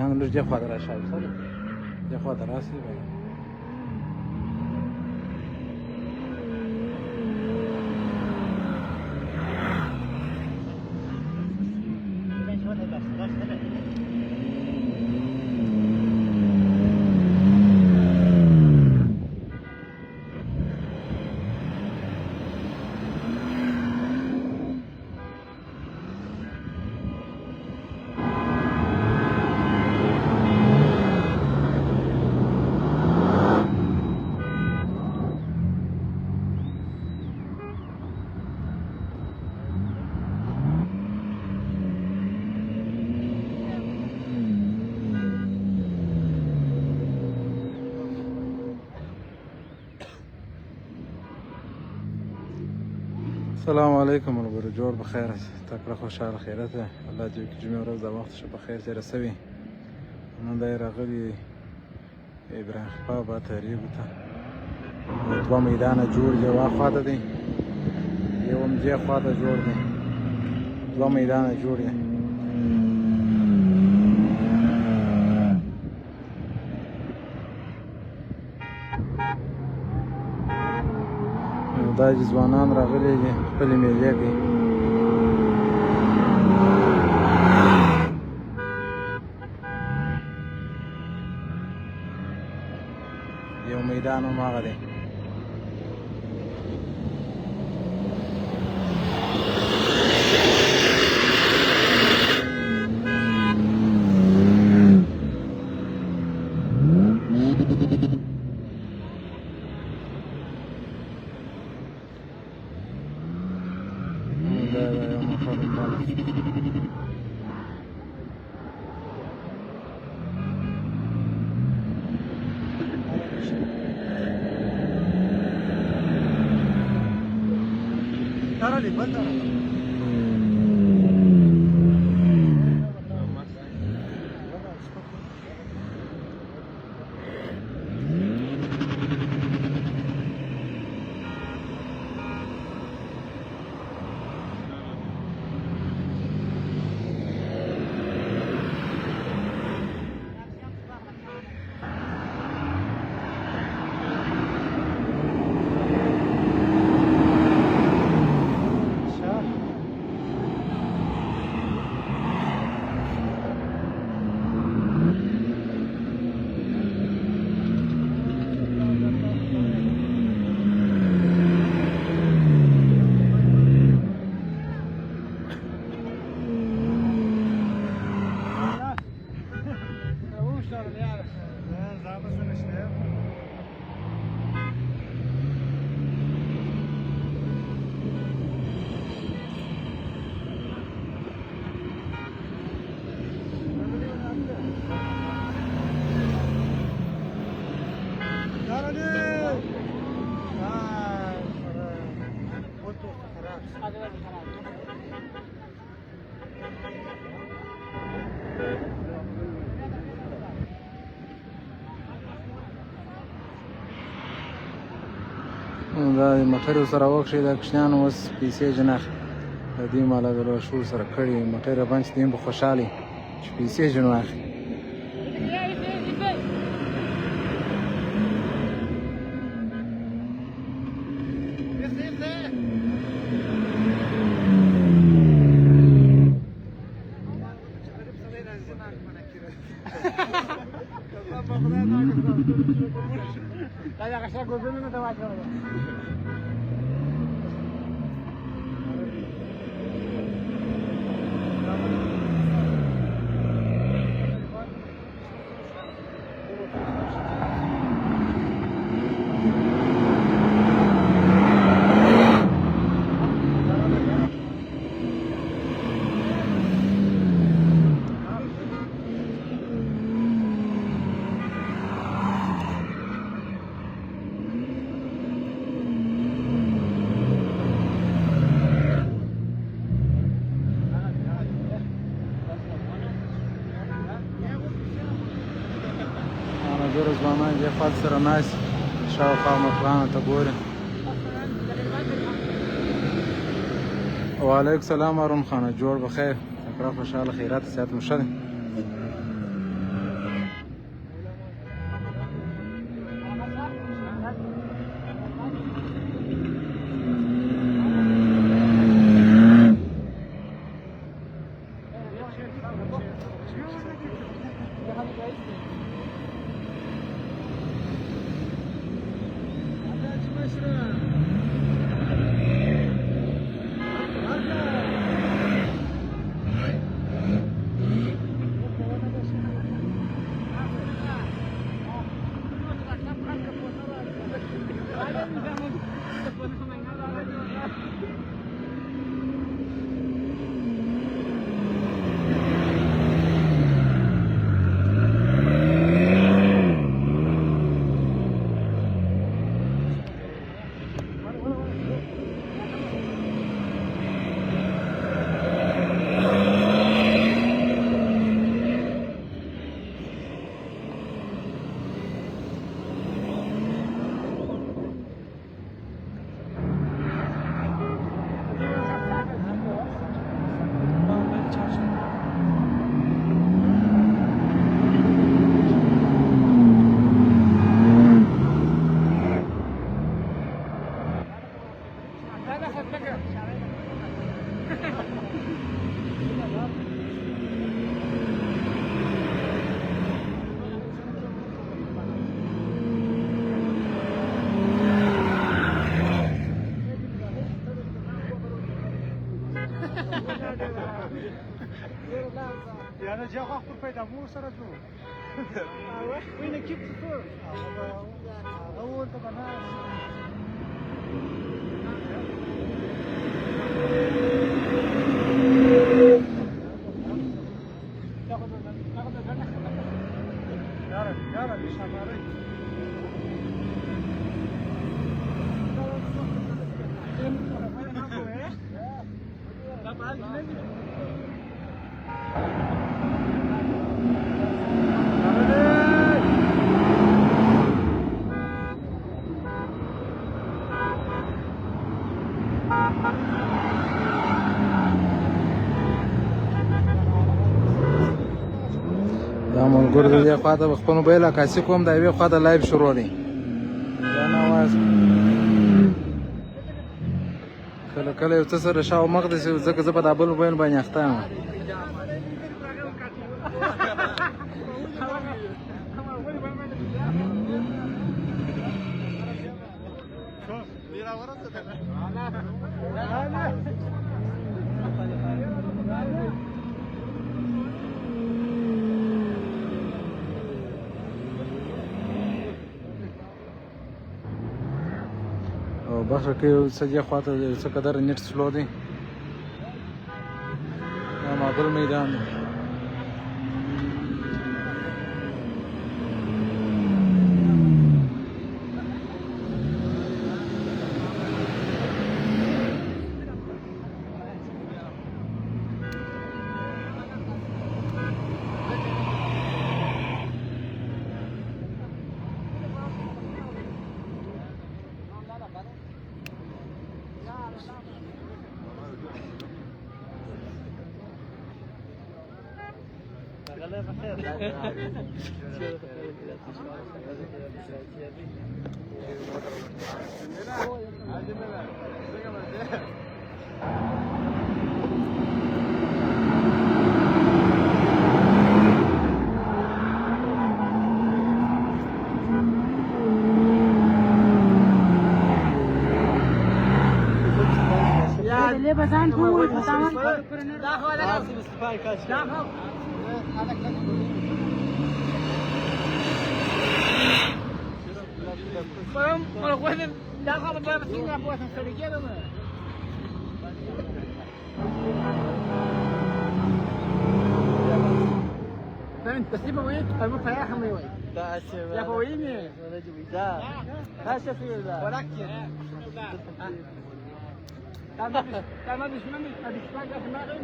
شان لږ دې خوا ته راشه دې خوا ته راسئ السلام علیکم ملګرو جوړ بخیر تکړه خوشحاله خیرت ده الله دې وکړي جمعې ورځ د وخت ښه په خیر تېره سوې نن دا یې راغلي ابراهیم خپا باد تحریبو ته دوه میدانه جوړ دی یوه خوا ته دی یو هم دې خوا ته جوړ دی دوه میدانه جوړ دی دا چې ځوانان راغلي دي خپلې میلې کوي یو میدان هم هغه دی دا موټر سره وکړي د کوچنیانو اوس پیسې جناخ د دې مالا د شور سره کړي موټر باندې دې به خوشحالي چې پیسې جناخ ډېرو ځوانان دې خوا سره ناست شاوخوا موټرانو ته ګوري. وعلیکم سلام هارون خانه، جوړ بخیر، تکړه خوشحاله خیرات صحت مو ښه دی؟ یعنی جا خو خپل پیدا مو سره جو وینه کیپ څه هغه ورته بنا یاره شماره دا ملګرو د دې خوا ته به خپل موبایل عکاسي کوم د یوې خوا ته لایف شروع دی دا نه اواز کله کله یو څه سره شاو مخ داسې ځکه زه په دا بل موبایل باندې اخته یم بخښه کې څه دې خوا ته څه قدر نیټ سلو دی دا معدل میدان دی تسليم وين؟ المفايح وين؟ يا بويني ده هاشة في ده ولكن كان ما بيش مني ما بيش باقي في المغرب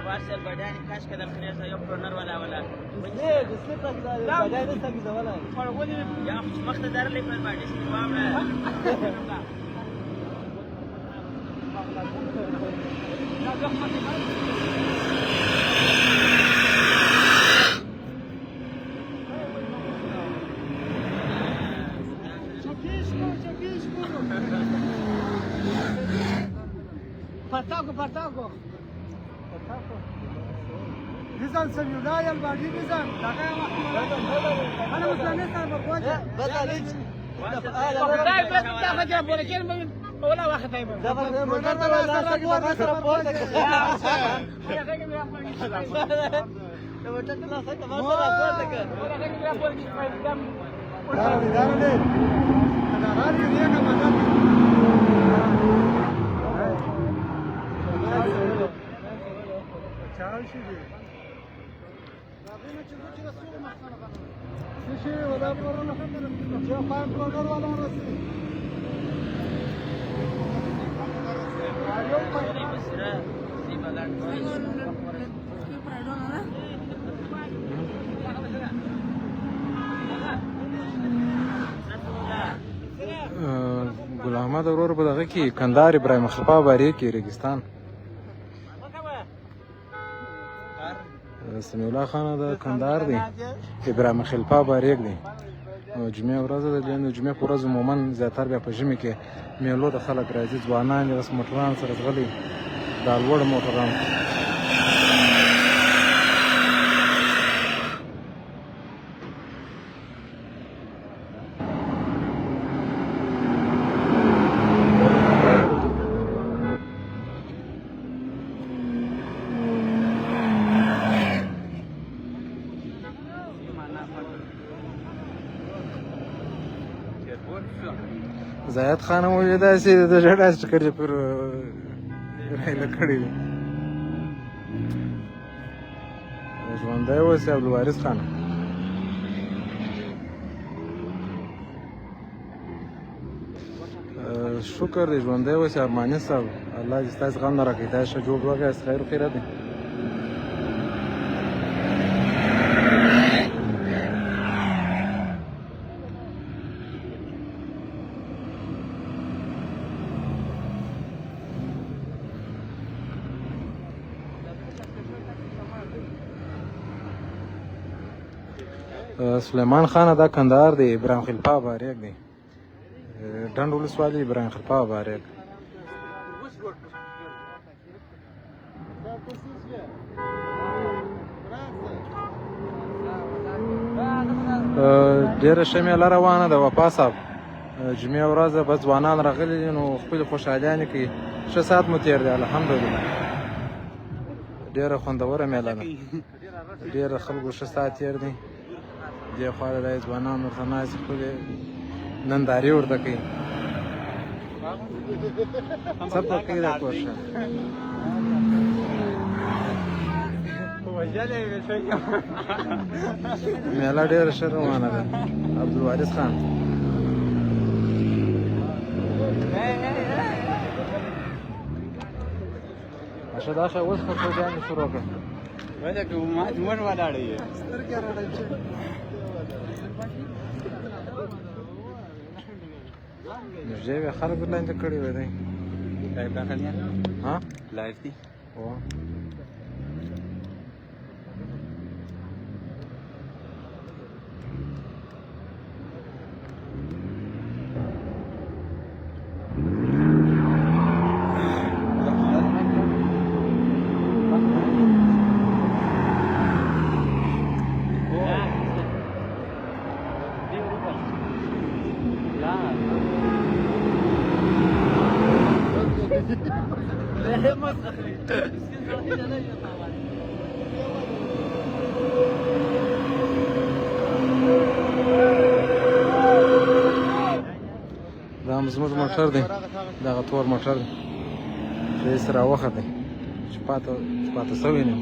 وارسل بداني كاش كده خنيزه يوبرنر ولا ليه بسيطة كده بدأنا نسا كده ولا يا اخي مخت دار لي في البعد اسمي بابا Partago. Nizam Samyuda yal bagi nizam. Ana musane sar bakwaja. Bata hiç. والله بس تاخذ يا ابوي كلمه ولا واحد دايما Zafer motor da la sa ki baba sara porta. Motor da la sa ki baba sara porta. Dale. Ana hali ni ka madam. Çağır şimdi. Rabbime çıkıyor çıkıyor mahkana bana. Şişe valla korona kadar. Ya kan korona valla rası. Arıyor mu? بسرعه في بلاد ګل احمد ورور په دغه کې کندهار ابراهیم خلپا بارې کې ریګستان سمیع الله خان د کندهار دی ابراهیم خلپا باریک دی جمعه ورځ ده د جمعه په ورځ عموما زیاتر بیا په ژمي کې میلو د خلک راځي ځوانان یې بس موټران سره ځغلي دا لوړ موټران زاید خان مو داسې د ژړا چکر چې پر رایله کړی وي ژوندی اوسې عبدالوارث خان شکر دی ژوندی اوسې ارماني صاحب الله دې ستاسې غم نه راکړي دا ښه جوړ وکړئ خیر خیره دی سلیمان خان دا کندهار دی ابراهیم خلپا باریک دی ډنډ ولسوالي ابراهیم خلپا باریک ډېره ښه میله روانه ده وفا صاحب جمعې ورځ به ځوانان راغلي دي نو خپلې خوشحالیانې کوي ښه ساعت مو تېر دی الحمدلله ډېره خوندوره میله ده ډېره خلکو ښه ساعت تېر دی دې خوا د ځوانان ورته ناست خپلې نندارې ورته کوي څه په کوي دا کور ښه میله ډېره ښه روانه ده عبدالوارث خان اشه دا ښه اوس خو خوږیانې شروع کړه وایي که مټ ولاړې یې سترګې راډل چې نږدې بیا خلک لاندې کړي وی دی لایف راغلی ها لایف دی او زموږ موټر دی دغه تور موټر دی رئیس راوختی چې پاته سوی نه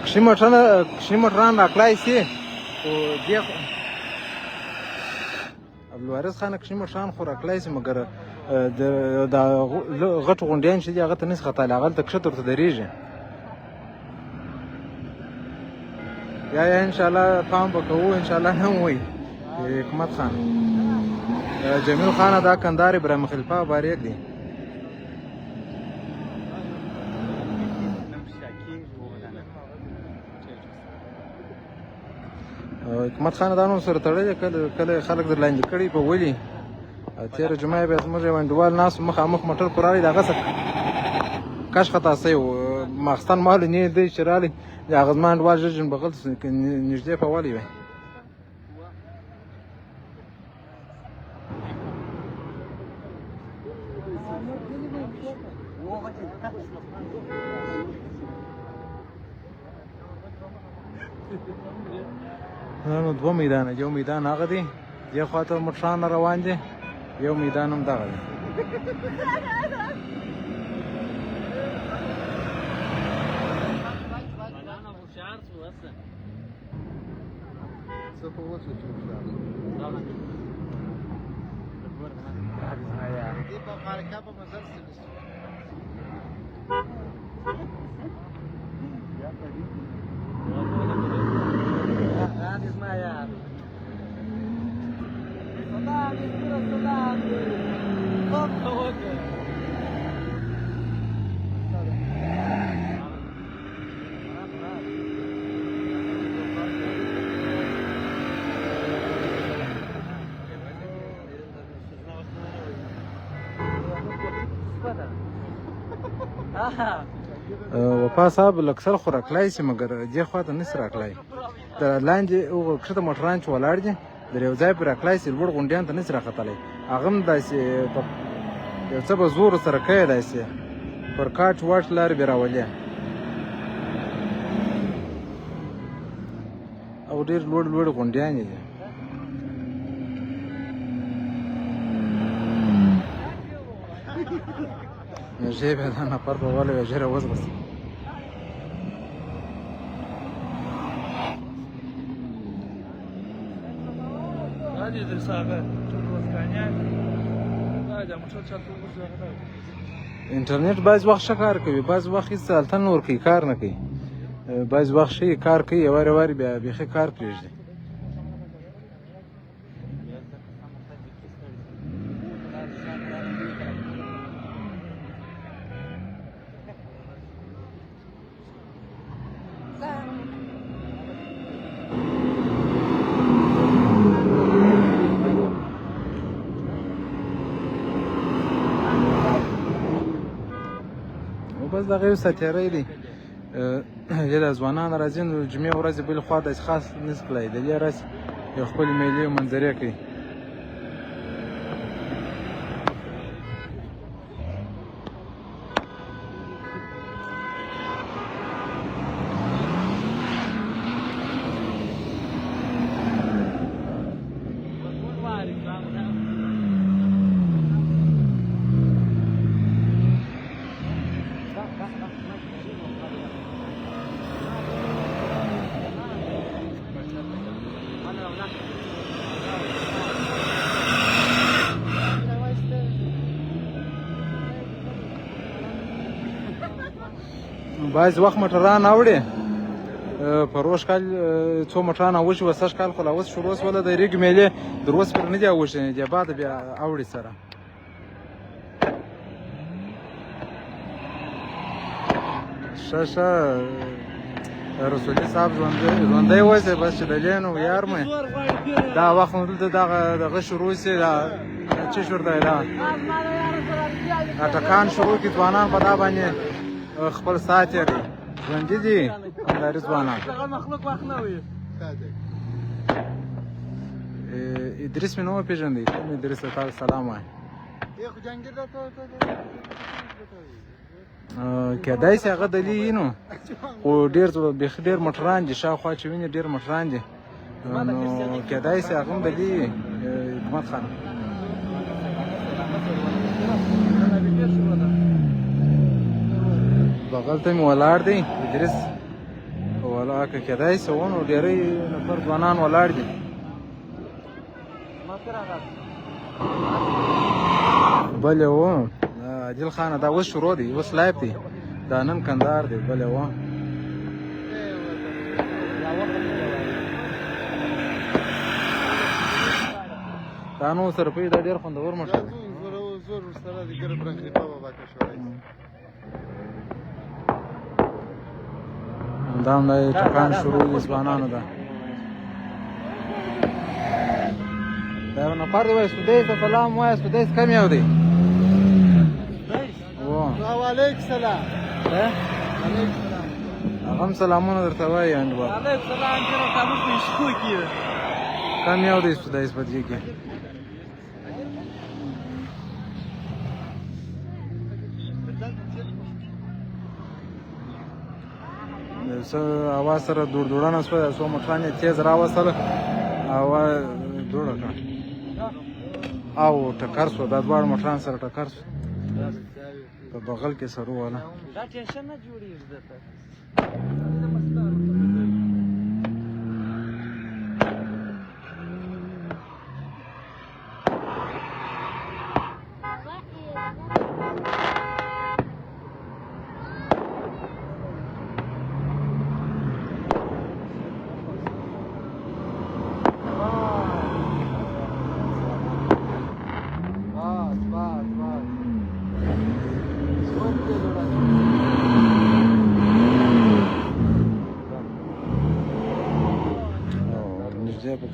کښې موټران راکړای شي خو دې عبدالوارث خان کښې موټران خو راکړای شي مګر د غټو غونډیان چې دي هغه ته نشي ختلی هغلته کښته ورته درېږي یا انشاءالله پام به کوو انشاءالله نه وایي حکمت خان جمیل خان دا کندهار ابراهیم خلیفه باریک دی حکمت خان دا نوم سره تړلی کله خلک در لاندې کړي په ولي تېره جمعه بیا زموږ یو انډیوال ناست مخامخ موټر خو راغی د هغه څه کش خطا سوی و ماخستن مهال نه دی چې راغلی د هغه زما انډیوال ژر جن بغل نږدې په والی وی نو دوه میدانه یو میدان هغه دی دې خواته موټران روان دي یو میدان هم دغه دی وفا صاحب لکسر خو راکلی شي مګر دې خواته نسي راکلی د لاندې کښته موټران چې ولاړ دي در یو ځای پرې راکلی شي لوړ غونډیانو ته نسي راختلی هغه هم داسې یو څه به زور سره کوی داسې پر کاټ واټ لارې بې راولي او ډېر لوړ غونډیانې دي ژی بیا دا نفر به ولی وی ژر وځغسي انټرنیټ بعض وخت ښه کار کوي بعض وخت هېڅ هلته نه ورکوي کار نه کوي بعض وخت ښه کار کوي وارې وارې بیا بیخي کار پرېږدي بس دغه یو ساتیری دی یا د ځوانان راځي نو جمعې ورځې بلې خوا داسې خاص نشي کړی د دې راځي یو خپلې میلې او منظرې کوي بعض وخت موټران اوړي په روش کال څو موټران اوښي و سږ کال خو لا اوس شروع شوله د ریګ میلې در اوس پرې نه دي اوښي دې بعد بیا اوړي سره ښه رسولي صاحب ژوندی اوسئ بس چې د لینو یار مې دا وخت نو دلته دغه شروع شي دا څه شورته دا ټکان شروع کړي ځوانان په دا باندې خپل ساعت یې ژوندي دي همداري ځوانان ادریس مې نه وپېژندی کوم ادریس ته تاسو سلام وایي کېدای شي هغه دلي وي نو خو ډېر بیخي ډېر موټران دي شاوخوا چې وینې ډېر موټران دي نو کېدای شي هغه هم د دې حکومت خان بغل ته مې ولاړ دی ادریس ولا که کېدای شي ونو ډېری نفر ځوانان ولاړ دي بل یو عادل خان دا اوس شروع دی اوس لایف دی دا نن کندهار دی بل یو دا نو سره په دا ډېر خوندور موټر دی زور سره د ګر برنګ خلیفه بابا کې شوی دا هم د ټکان شروع دي ځوانانو ده دا یو نفر دی وایي سدیس ته سلام وایه سدیس کم یو دی وعلیکم سلام هغه هم سلامونه درته وایي انډول علیکم سلام جناب خاموش په شکو کې کم یو دی سدیس په دې کې څه اواز سره دوړدوړنه شوه څو موټران یې تیز راوستله اواز دوړه کړه او ټکر شو دا دواړه موټران سره ټکر شو په بغل کې سره وواله دا ټینشن نه جوړېږي درته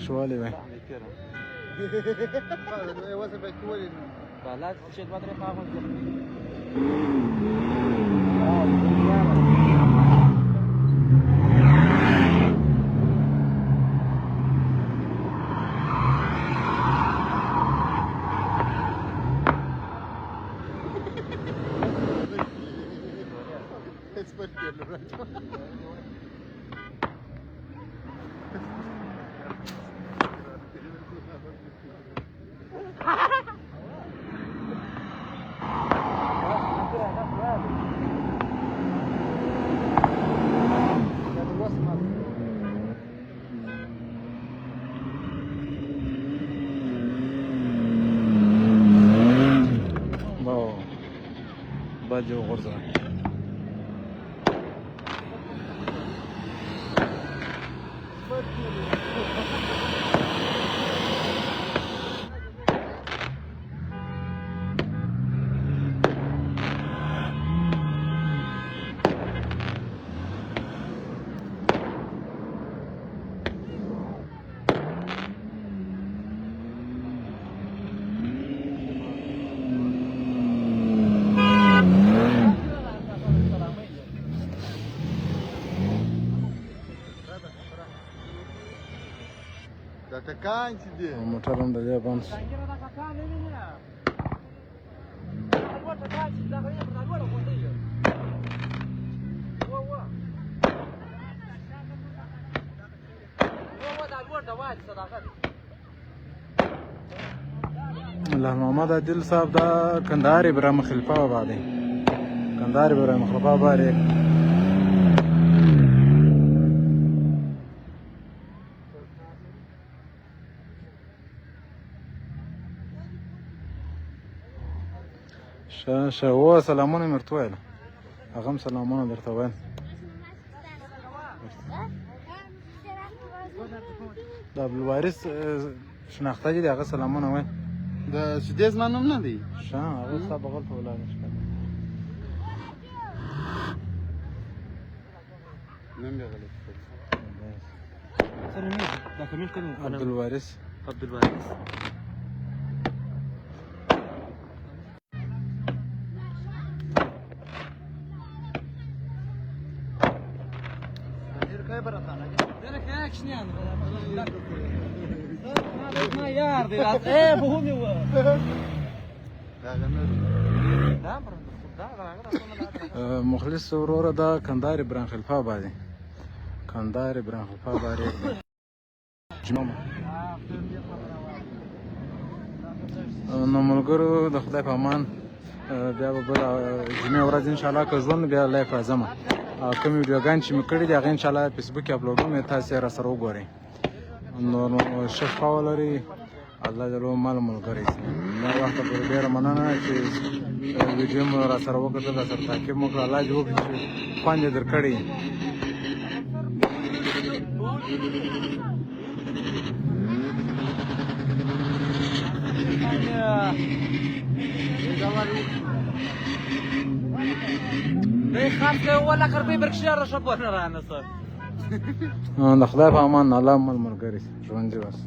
شوالی وای واسه به کولی بالا چې دوه درې خاموش باید جو غرزه دا ټکان چې دی موټر هم د دې بند شو الله محمد عادل صاحب دا کندهار ابراهیم خلیفه بابا دی کندهار ابراهیم خلیفه بابا دی هو سلامونه مې ورته وویل هغه هم سلامونه درته ویل د عبدالوارث شناخته چې دی هغه سلامونه ویل د سدیز زما نوم نه دی ښه هغه ستا بغل ته ولاړ نوم یې غلط عبدالوارث مخلص وروره دا کندهار ابراهیم خلیفه بابا دی کندهار ابراهیم خلیفه بابا نو ملګرو د خدای په امان بیا به بله جمعې ورځ انشاءالله که ژوند بیا لایف راځم کوم ویډیوګانې چې مې کړي دي هغې انشاءالله فیسبوک کې اپلوډوم تاسې یې راسره وګورئ نو ښه شپه ولرئ الله جل مال ملګری دا وخته پورې ډېره مننه چې ویډیو مو راسره وکتل راسره تعقیب مو کړه الله دې وکړي چې خوند یې درکړی د خدای په امان الله مل ملګری ژوندي اوسئ